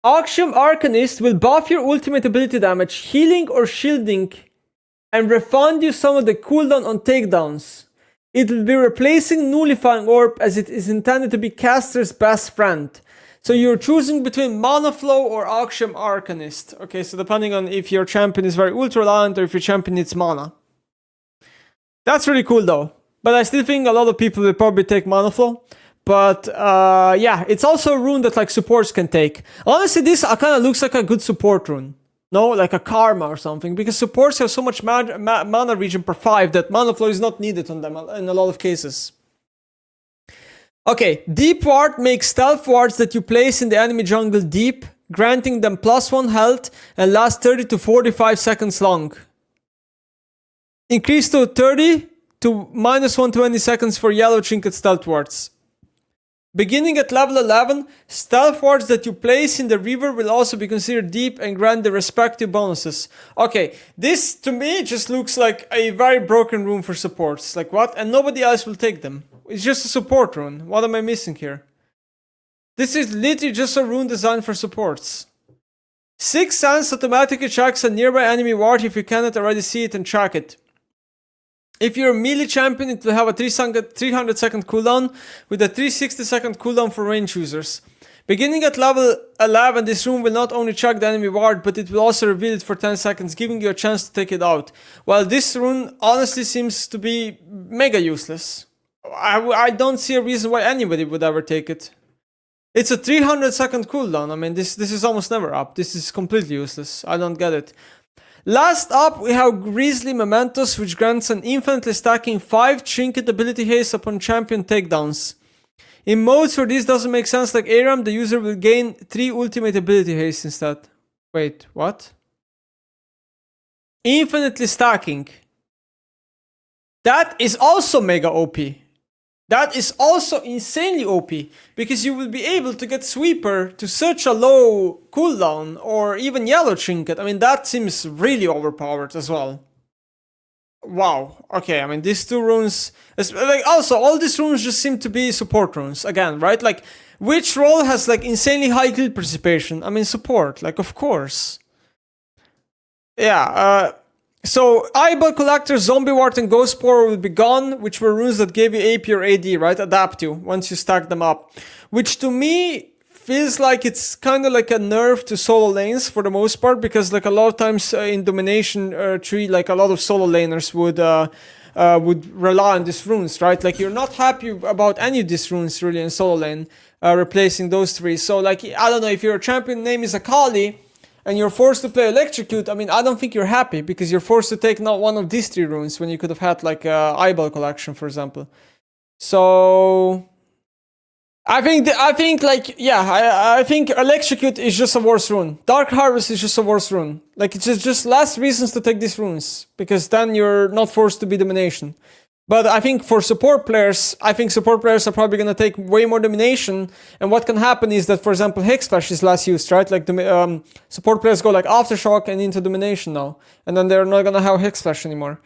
Axiom Arcanist will buff your ultimate ability damage, healing or shielding, and refund you some of the cooldown on takedowns. It will be replacing Nullifying Orb as it is intended to be caster's best friend. So you're choosing between Mana Flow or Axiom Arcanist. Okay, so depending on if your champion is very ultra reliant or if your champion needs mana. That's really cool though. But I still think a lot of people will probably take Mana Flow. But yeah, it's also a rune that like supports can take. Honestly, this kind of looks like a good support rune. No, like a Karma or something. Because supports have so much mana regen per 5 that Mana Flow is not needed on them in a lot of cases. Okay, Deep Ward makes stealth wards that you place in the enemy jungle deep, granting them +1 health and last 30 to 45 seconds long. Increase to 30 to -120 seconds for yellow trinket stealth wards. Beginning at level 11, stealth wards that you place in the river will also be considered deep and grant the respective bonuses. Okay, this to me just looks like a very broken rune for supports. Like what? And nobody else will take them. It's just a support rune. What am I missing here? This is literally just a rune designed for supports. 6 Sense automatically tracks a nearby enemy ward if you cannot already see it and track it. If you're a melee champion, it will have a 300 second cooldown with a 360 second cooldown for range users. Beginning at level 11, this rune will not only track the enemy ward, but it will also reveal it for 10 seconds, giving you a chance to take it out. While this rune honestly seems to be mega useless. I don't see a reason why anybody would ever take it. It's a 300 second cooldown. I mean, this is almost never up. This is completely useless. I don't get it. Last up, we have Grisly Mementos, which grants an infinitely stacking 5 trinket ability haste upon champion takedowns. In modes where this doesn't make sense, like ARAM, the user will gain 3 ultimate ability haste instead. Wait, what? Infinitely stacking. That is also mega OP. That is also insanely OP, because you will be able to get Sweeper to such a low cooldown, or even Yellow Trinket. I mean, that seems really overpowered as well. Wow, okay, I mean, these two runes, like, also, all these runes just seem to be support runes, again, right? Like, which role has, like, insanely high kill participation? I mean, support, like, of course. Yeah, so, Eyeball Collector, Zombie Ward, and Ghost Spore will be gone, which were runes that gave you AP or AD, right? Adapt you, once you stack them up. Which to me feels like it's kind of like a nerf to solo lanes for the most part, because like a lot of times in Domination tree, like a lot of solo laners would rely on these runes, right? Like you're not happy about any of these runes really in solo lane, replacing those 3. So like, I don't know, if your champion name is Akali, and you're forced to play Electrocute, I mean, I don't think you're happy, because you're forced to take not one of these 3 runes when you could have had, like, Eyeball Collection, for example. So, I think Electrocute is just a worse rune. Dark Harvest is just a worse rune. Like, it's just less reasons to take these runes, because then you're not forced to be Domination. But I think for support players, are probably going to take way more Domination. And what can happen is that, for example, Hex Flash is less used, right? Like, support players go like Aftershock and into Domination now. And then they're not going to have Hex Flash anymore.